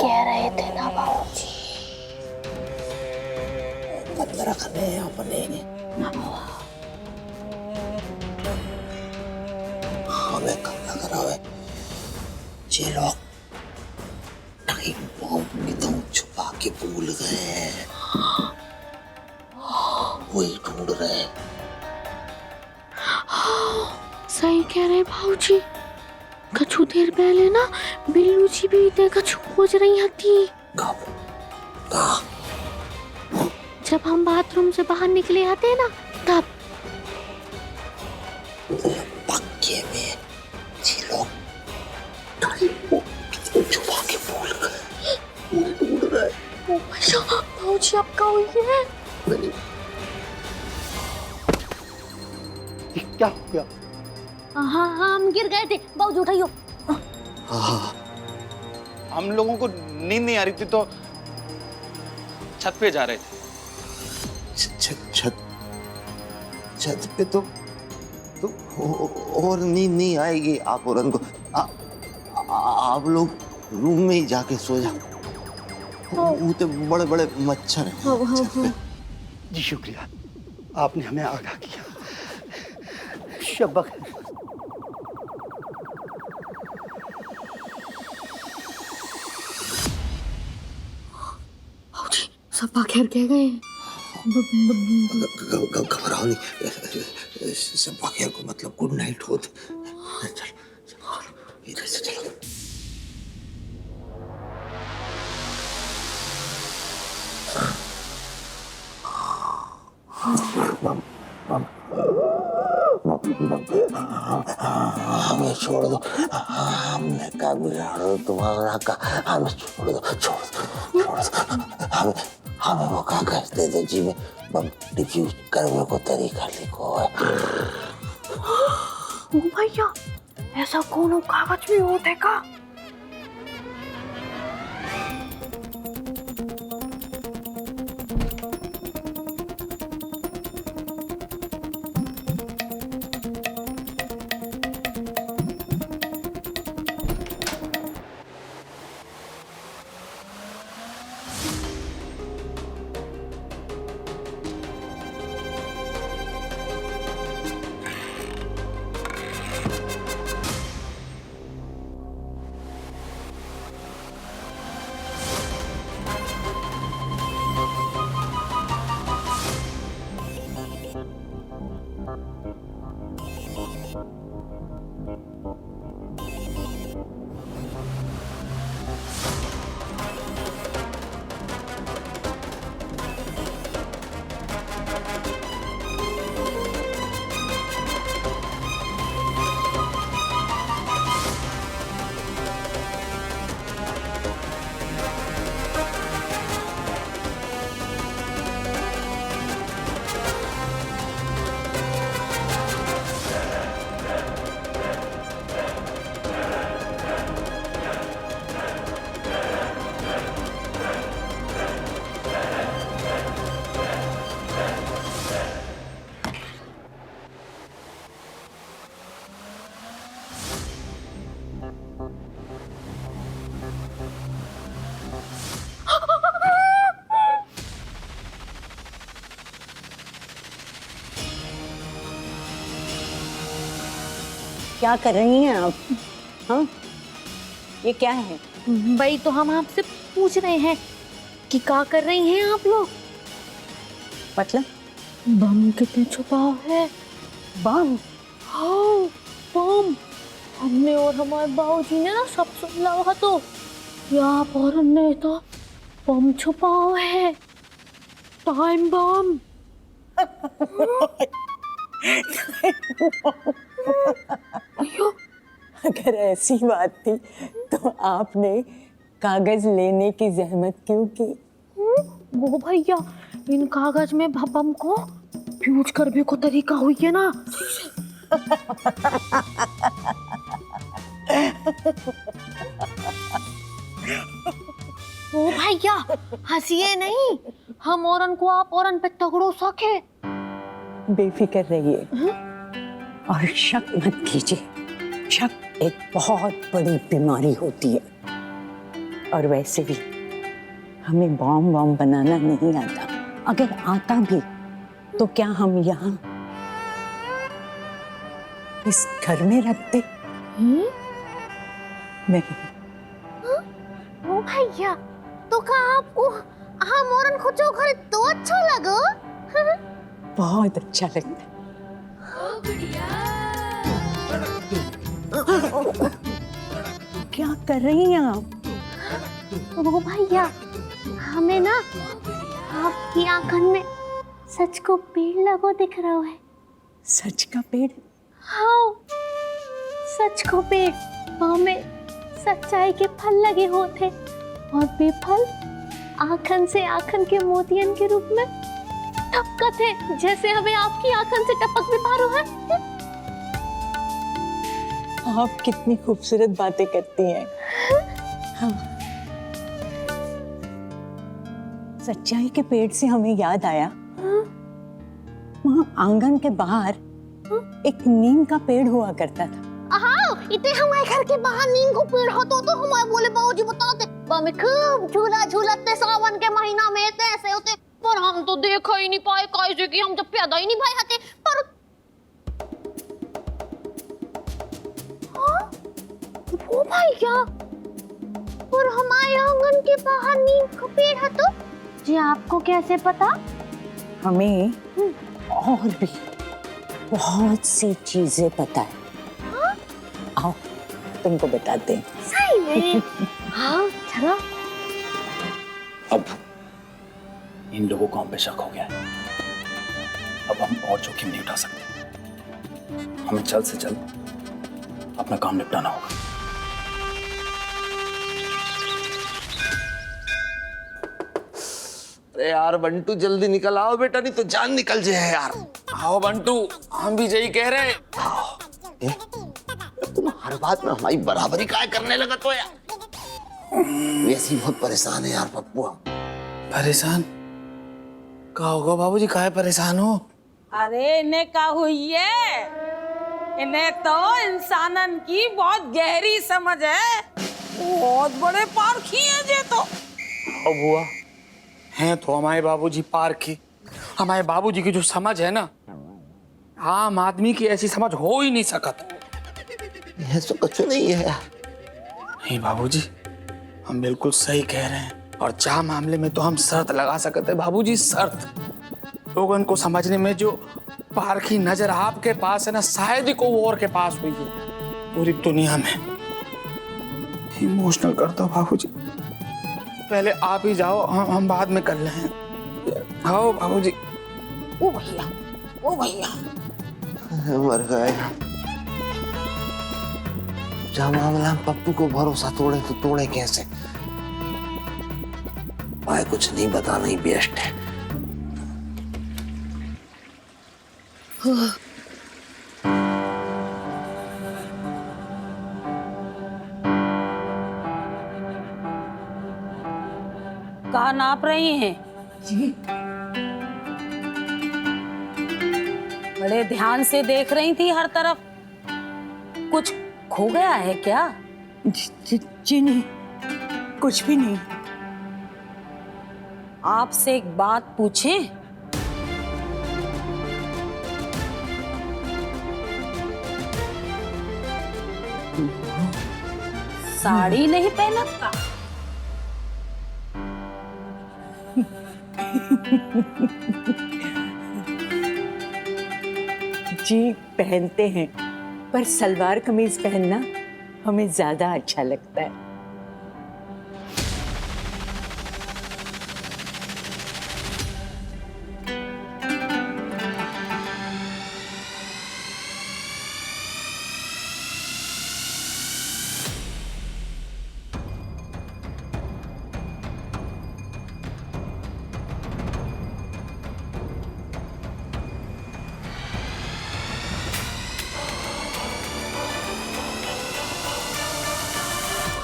कह रहे थे ना बाबूजी, बंद रखने अपने हमें कब लग रहा है ये लोग टाइम बॉम्ब एकदम छुपा के भूल गए हैं, वही ढूंढ रहे हैं। सही कह रहे बाबूजी। कछु देर पहले ना बिल्लू जी भी इतने कछु खोज रही थी। कब? कहाँ? जब हम बाथरूम से बाहर निकले आते ना तब। पक्के में ये लोग टाइम बॉम्ब छुपा के भूल गए, वही ढूंढ रहे हैं। बाबूजी अब क्या हुई है? क्या हो गया? हाँ हम गिर गए थे बाबूजी, उठाइयो। हम लोगों को नींद नहीं आ रही थी तो छत पे जा रहे थे। छत पे तो और नींद नहीं आएगी आप और को। आप लोग रूम में ही जाके सो जाओ, उतने बड़े बड़े मच्छर हैं छत पे। जी शुक्रिया, आपने हमें आगाह किया। शब्बा खैर। बाबूजी सब खैर कह गए। घबराओ नहीं, सब खैर को मतलब गुड नाइट होत। चलो इधर से चलो। हमें छोड़ दो, हमने क्या बिगाड़ दो तुम्हारा का, हमें छोड़ दो, हमें वो कागज दे दो जी में बम डिफ्यूज करने को तरीका लिखो है। ओ भैया ऐसा कौन कागज भी होते का? क्या कर रही हैं आप? हाँ, ये क्या है? भाई तो हम आपसे पूछ रहे हैं कि क्या कर रही हैं आप लोग? मतलब? बम कितने छुपाव है? बम? हाँ बम। हमने और हमारे बाबूजी ने ना सब सुन लिया तो यहाँ पर ने तो बम छुपाव है, टाइम बम। अगर ऐसी बात थी तो आपने कागज लेने की जहमत क्यों की? वो भैया इन कागज में बम को फ्यूज करने को तरीका हुई है ना। ओ भैया हंसिए नहीं, हम औरन को आप औरन पे तगड़ो सके। बेफिक्र रहिए और शक मत कीजिए। शक एक बहुत बड़ी बीमारी होती है। और वैसे भी हमें बॉम्ब बॉम्ब बनाना नहीं आता। अगर आता भी तो क्या हम यहाँ इस घर में रखते? नहीं। ओ भैया, तो का आपको हम औरन को चोखर तो अच्छा लगो? बहुत अच्छा लगता है। क्या कर रही हैं आप? ओ भैया, हमें ना आपकी आंखन में सच को पेड़ लगो दिख रहा है। सच का पेड़? हाँ, सच को पेड़ हमें सच्चाई के फल लगे होते और बेफल आंखन से आंखन के मोतियन के रूप में टपकत है, जैसे हमें आपकी आंखन से टपक भी पारो है। आप कितनी खूबसूरत बातें करती हैं। हाँ। सच्चाई के पेड़ से हमें याद आया, वहाँ आंगन के बाहर एक नीम का पेड़ हुआ करता था। हाँ, इतने हमारे घर के बाहर नीम को पेड़ होता तो हमारे बोले बाबूजी बताते हमें खूब झूला झूलते सावन के महीना में ऐसे होते, पर हम तो देखा ही नहीं पाए कैसे कि हम जब पैदा ही नहीं भाई हते। पर हाँ, वो भाई क्या, और हमारे आंगन के बाहर नीम का पेड़ है तो जी आपको कैसे पता? हमें और भी बहुत सी चीजें पता है। आओ तुमको बताते हैं। सही में? हाँ चलो। अब इन लोगों को हम पे शक हो गया है। अब हम और जोखिम नहीं उठा सकते। हमें जल्द से जल्द अपना काम निपटाना होगा। अरे यार बंटू, जल्दी निकल आओ बेटा, नहीं तो जान निकल जाए यार। आओ बंटू, हम भी यही कह रहे। तुम हर बात में हमारी बराबरी काय करने लगा तो यार। वैसे ही बहुत परेशान है यार पप्पू हम। परेशान का होगा बाबूजी, काहे परेशान हो? अरे इन्हें क्या हुई है? इन्हें तो इंसानन की बहुत गहरी समझ है। बहुत बड़े पारखी हैं ये तो। अब हुआ हैं तो हमारे बाबूजी पारखी। हमारे बाबूजी की जो समझ है ना, आम आदमी की ऐसी समझ हो ही नहीं सकत। यह तो कुछ नहीं है यार। नहीं बाबूजी, हम बिल्कुल सही कह रहे हैं। और चाह मामले में तो हम शर्त लगा सकते हैं बाबूजी, शर्त। लोगों को समझने में जो पारखी नजर आपके पास है ना, शायद ही कोई और के पास हुई है पूरी दुनिया में। इमोशनल कर दो बाबूजी, पहले आप ही जाओ, हम बाद में कर लें। आओ बाबूजी। ओ भैया, ओ भैया। मर गए। जब मामला हम पप्पू को भरोसा तोड़े तो तोड़े कैसे? भाई कुछ नहीं बताना ही बेस्ट है। कहाँ नाप रही हैं? बड़े ध्यान से देख रही थी हर तरफ। कुछ खो गया है क्या? जी नहीं, कुछ भी नहीं। आपसे एक बात पूछें? साड़ी नहीं पहना का? जी पहनते हैं, पर सलवार कमीज पहनना हमें ज्यादा अच्छा लगता है।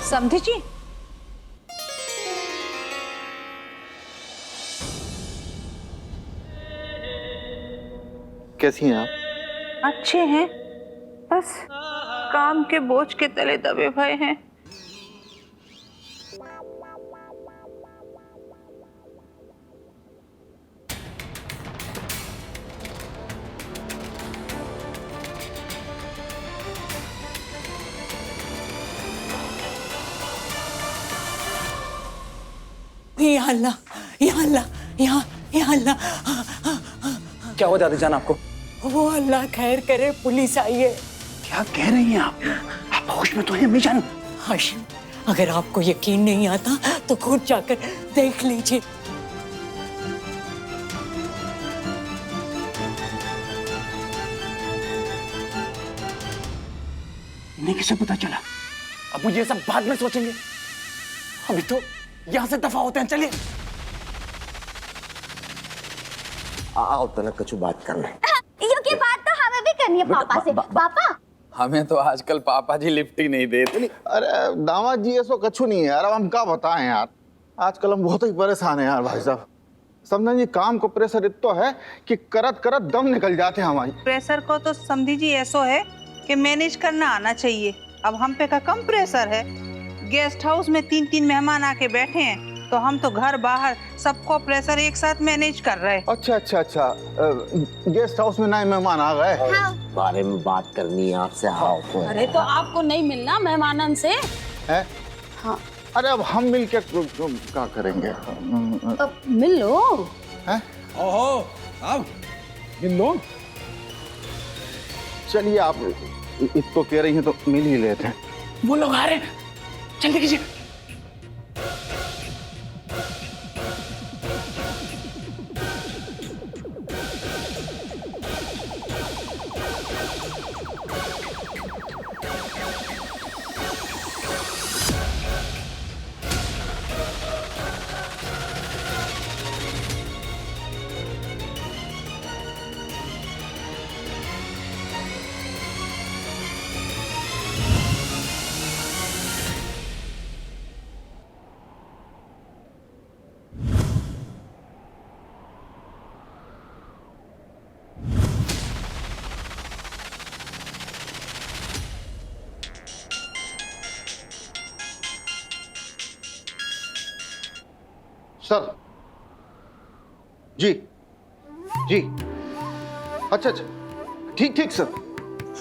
समझी जी? कैसी हैं आप? अच्छे हैं, बस काम के बोझ के तले दबे भय हैं। अल्लाह, या अल्लाह, या अल्लाह। क्या हुआ दादी जान आपको? वो अल्लाह खैर करे, पुलिस आई है। क्या कह रही हैं आप होश में तो हैं अम्मी जान? हाशिम, अगर आपको यकीन नहीं आता तो खुद जाकर देख लीजिए। इन्हें कैसे पता चला? अब ये सब बाद में सोचेंगे, अभी तो यहाँ से दफा होते हैं। चलिए। आओ तनक कछु बात करना। क्योंकि बात तो हमें भी करनी है पापा से। पापा हमें तो आजकल पापा जी लिफ्ट ही नहीं देते। अरे दामाद जी ऐसा कछु नहीं है यार, अब हम क्या बताएं यार। आजकल हम बहुत ही परेशान हैं यार भाई साहब। समझे जी, काम को प्रेशर इतना है कि करत करत दम निकल जाते हैं हमारी। प्रेशर को तो समझी जी ऐसो है कि मैनेज करना आना चाहिए। अब हम पे का कम प्रेशर है। गेस्ट हाउस में 3-3 मेहमान आके बैठे हैं तो हम तो घर बाहर सबको प्रेशर एक साथ मैनेज कर रहे हैं। अच्छा गेस्ट हाउस में नए मेहमान आ गए। बारे में बात करनी है आपसे। आओ अरे तो आपको नहीं मिलना मेहमानन से? है? हाँ। अरे अब हम मिल के क्या करेंगे? अब मिल लो। हैं? ओहो, अब मिल लो। चलिए, आप इसको कह रही हैं तो मिल ही लेते हैं। वो लोग आ रहे हैं, जल्दी कीजिए। सर जी जी, अच्छा ठीक सर,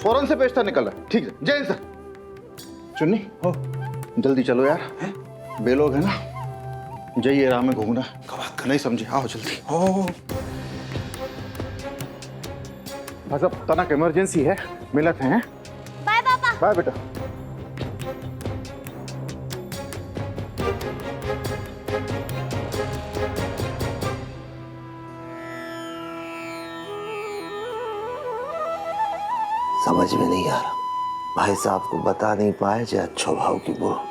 फौरन से पेशता निकल रहा है। ठीक है, जय हिंद सर। चुन्नी हो, जल्दी चलो यार, बेलोग है ना। जाइए राह में घूमना नहीं समझे, आओ जल्दी। बस अब तनक इमरजेंसी है, मिलत हैं। बाय पापा। बाय बेटा। समझ में नहीं आ रहा, भाई साहब को बता नहीं पाए जो अच्छो भाव की बुरो।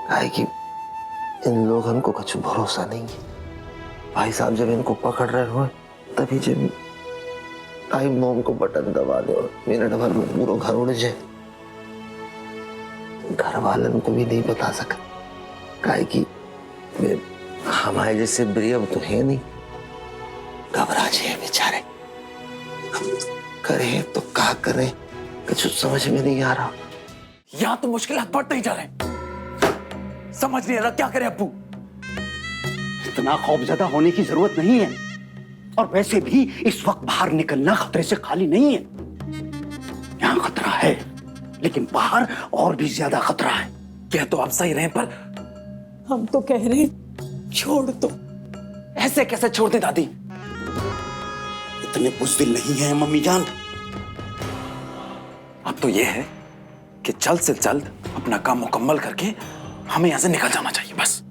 काहे कि इन लोगों को कुछ भरोसा नहीं है। भाई साहब जब इनको पकड़ रहे हो तभी जब टाइम बॉम्ब को बटन दबा दो, मिनट भर में पूरा घर उड़ जाए। घर वालन को भी नहीं बता सका, काहे कि हमारे जैसे ब्रियम तो है नहीं। घबरा जाए बेचारे, करें तो क्या करें, कुछ समझ में नहीं आ रहा। यहाँ तो मुश्किलात बढ़ते ही जा रहे हैं, समझ नहीं आ रहा क्या करें अब्बू। इतना खौफजदा होने की जरूरत नहीं है, और वैसे भी इस वक्त बाहर निकलना खतरे से खाली नहीं है। यहाँ खतरा है, लेकिन बाहर और भी ज्यादा खतरा है। कह तो आप सही रहे, पर हम तो कह रहे हैं छोड़ दो। ऐसे कैसे छोड़ दे दादी? इतने बुज़दिल नहीं है मम्मी जान। अब तो ये है कि जल्द से जल्द अपना काम मुकम्मल करके हमें यहाँ से निकल जाना चाहिए बस।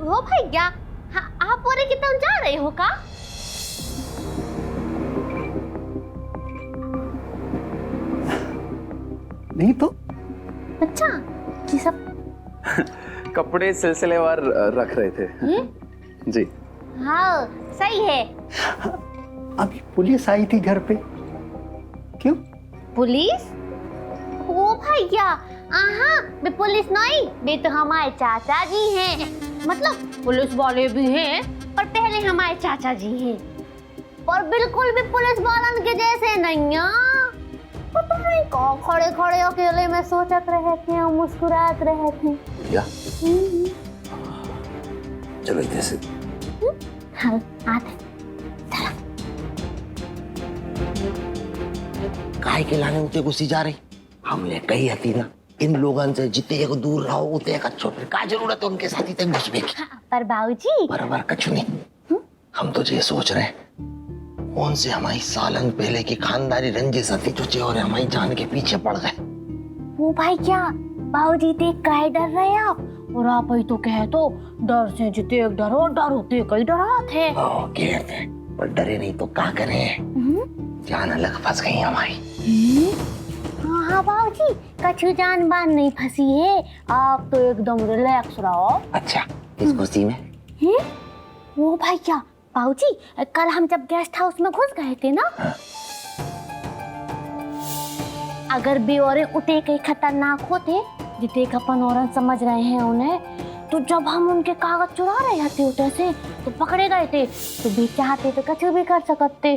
हो भैया, हाँ, आप पूरे की तरफ जा रहे हो का? नहीं तो अच्छा, ये सब कपड़े सिलसिलेवार रख रहे थे। जी हाँ सही है। अभी पुलिस आई थी घर पे। क्यों? पुलिस? ओ भैया, आहा, बे पुलिस नहीं, बे तो हमारे चाचा जी हैं। मतलब पुलिस वाले भी हैं, पर पहले हमारे चाचा जी हैं। और बिल्कुल भी पुलिस वालन के जैसे नहीं है। पता नहीं कौन खड़े खड़े अकेले में सोचत रहे थे और मुस्कुरात रहे थे। या चलो इधर से। हाँ, आते। काहे के लाने मुझे घुसी जा रही? हमने कही थी ना, इन लोगों से जितने को दूर रहो उतने का अच्छो। फिर का जरूरत है उनके साथ ही तक घुसने की? पर बाबूजी बराबर कछु नहीं। हम तो ये सोच रहे हैं कौन से हमारी सालन पहले की खानदानी रंजिश थी जो चोर हमारी जान के पीछे पड़ गए। वो भाई क्या बाबूजी देख काहे डर रहे आप? और आप ही तो कहे तो डर से जिते एक डरो डर होते कई डरा थे। कहते पर डरे नहीं तो क्या करें, जान अलग फंस गई हमारी। हाँ हाँ बाबूजी कछु जान बान नहीं फंसी है, आप तो एकदम रिलैक्स रहो। अच्छा इस खुशी में वो भाई क्या बाबूजी कल हम जब गेस्ट हाउस में घुस गए थे ना, अगर बेओरे उठे कई खतरनाक होते जिते अपन औरन समझ रहे हैं उन्हें, तो जब हम उनके कागज चुरा रहे थे उठे से तो पकड़े गए थे, तो भी चाहते तो कुछ भी कर सकते,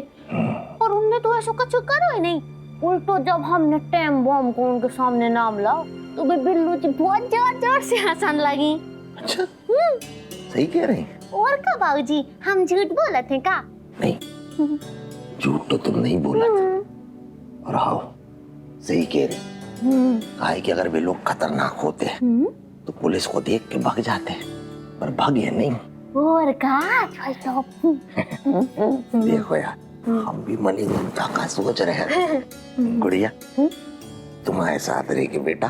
और उनने तो ऐसा कुछ करो ही नहीं। उल्टो जब हमने टेम बम को उनके सामने नाम लाओ तो भी बिल्लू जी बहुत जोर जोर से हंसने लगी। अच्छा सही कह रहे हैं। और क्या बाबूजी हम झूठ बोले थे का? नहीं झूठ तो तुम नहीं बोला था। और हाँ सही कह रही, काहे कि अगर वे लोग खतरनाक होते तो पुलिस को देख के भाग जाते, पर भागे नहीं। और का देखो यार हम भी मनी घूमता का सोच रहे हैं। गुड़िया तुम्हारे साथ रह के बेटा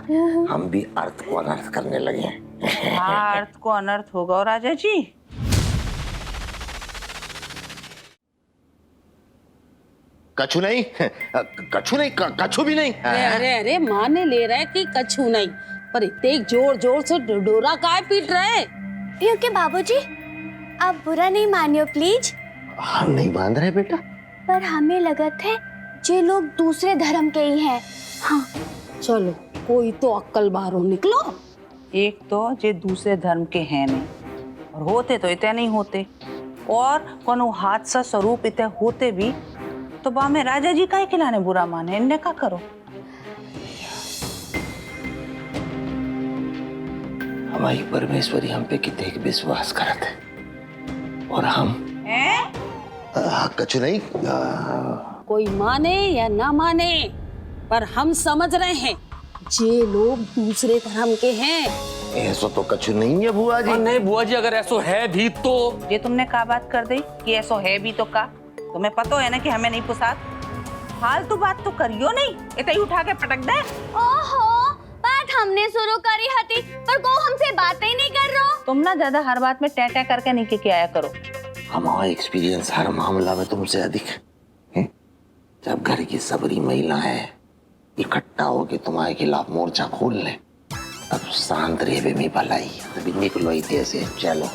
हम भी अर्थ को अनर्थ करने लगे हैं। अर्थ को अनर्थ होगा और राजा जी। कछु नहीं, कछु नहीं, कछु भी नहीं। अरे अरे माने ले रहे कि कछु नहीं, पर इतने जोर जोर से डोरा काहे पीट रहे? क्योंकि बाबूजी आप बुरा नहीं मानियो प्लीज। हम नहीं बांध रहे बेटा, पर हमें लगा थे जे लोग दूसरे धर्म के ही हैं। हाँ चलो कोई तो अक्ल बाहरों निकलो। एक तो जे दूसरे धर्म के हैं नहीं, और होते तो इतने नहीं होते, और कोनो हादसा स्वरूप इतने होते भी तो बा में राजा जी काहे खिलाने बुरा माने, इन्हें का करो। हमारी परमेश्वरी हम पे कितने विश्वास करत है, और हम कछु नहीं। कोई माने या ना माने, पर हम समझ रहे हैं जे लोग दूसरे धर्म के हैं। ऐसा तो कछु नहीं है बुआ जी। नहीं बुआ जी अगर ऐसा है भी तो। ये तुमने का बात कर दी कि ऐसा है भी तो का? तुम्हें पता है ना कि हमें नहीं पुसात। फालतू बात तो करियो नहीं, इतना ही उठा के पटक दे। ओहो बात हमने शुरू करी हती, पर को हमसे बातें ही नहीं कर रहा। तुम ना ज्यादा हर बात में टैटा करके नहीं के आया करो। हमारा एक्सपीरियंस हर मामला में तुमसे अधिक है। जब घर की सबरी महिलाएं इकट्ठा होके तुम्हारे खिलाफ मोर्चा खोल ले, तब शांत रेबे में भलाई, अभी निकलो इतने से चलो।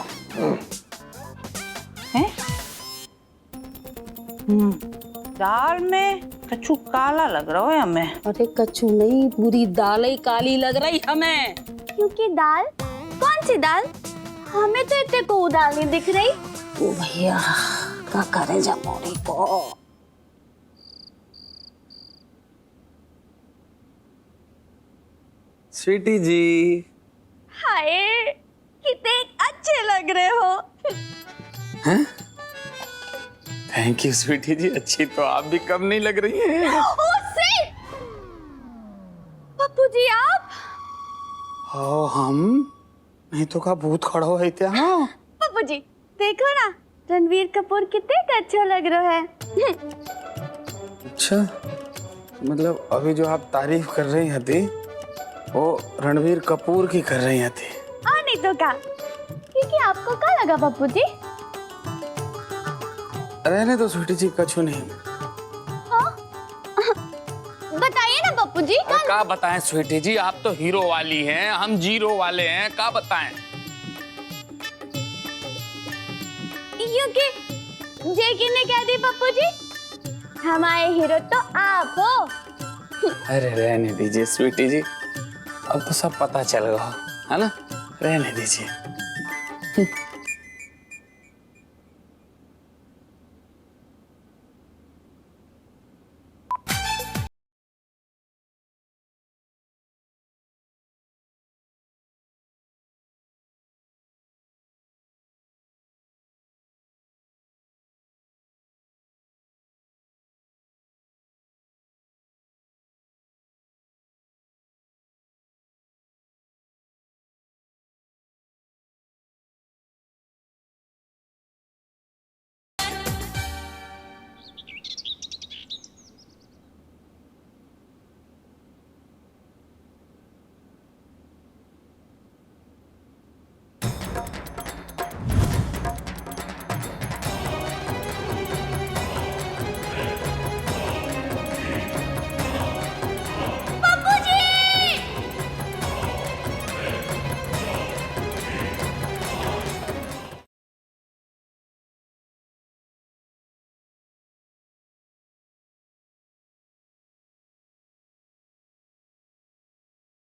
दाल में कछु काला लग रहा है हमें। अरे कछु नहीं, पूरी दाल ही काली लग रही हमें। क्योंकि दाल कौन सी दाल? हमें तो इतने को दाल नहीं दिख रही। ओ भैया क्या करे जमोरी को। स्वीटी जी हाय कितने अच्छे लग रहे हो। हैं? थैंक यू स्वीटी जी, अच्छी तो आप भी कम नहीं लग रही हैं। पप्पू जी आप? ओ हम नहीं तो का भूत खड़ा हो है क्या? हाँ पप्पू जी देखो ना रणवीर कपूर कितने अच्छा लग रहा है। अच्छा मतलब अभी जो आप तारीफ कर रही थी वो रणवीर कपूर की कर रही थी? हाँ नहीं तो क्या, क्योंकि आपको क्या लगा पप्पू जी? रहने तो स्वीटी जी कछु नहीं। हाँ? बताइए ना पप्पू जी। क्या बताएं स्वीटी जी, आप तो हीरो वाली हैं, हम जीरो वाले हैं, क्या बताएं? क्योंकि जे किन्ने कह दी पप्पू जी, हमारे हीरो तो आप हो। अरे रहने दीजिए स्वीटी जी, अब तो सब पता चल गया है ना, रहने दीजिए।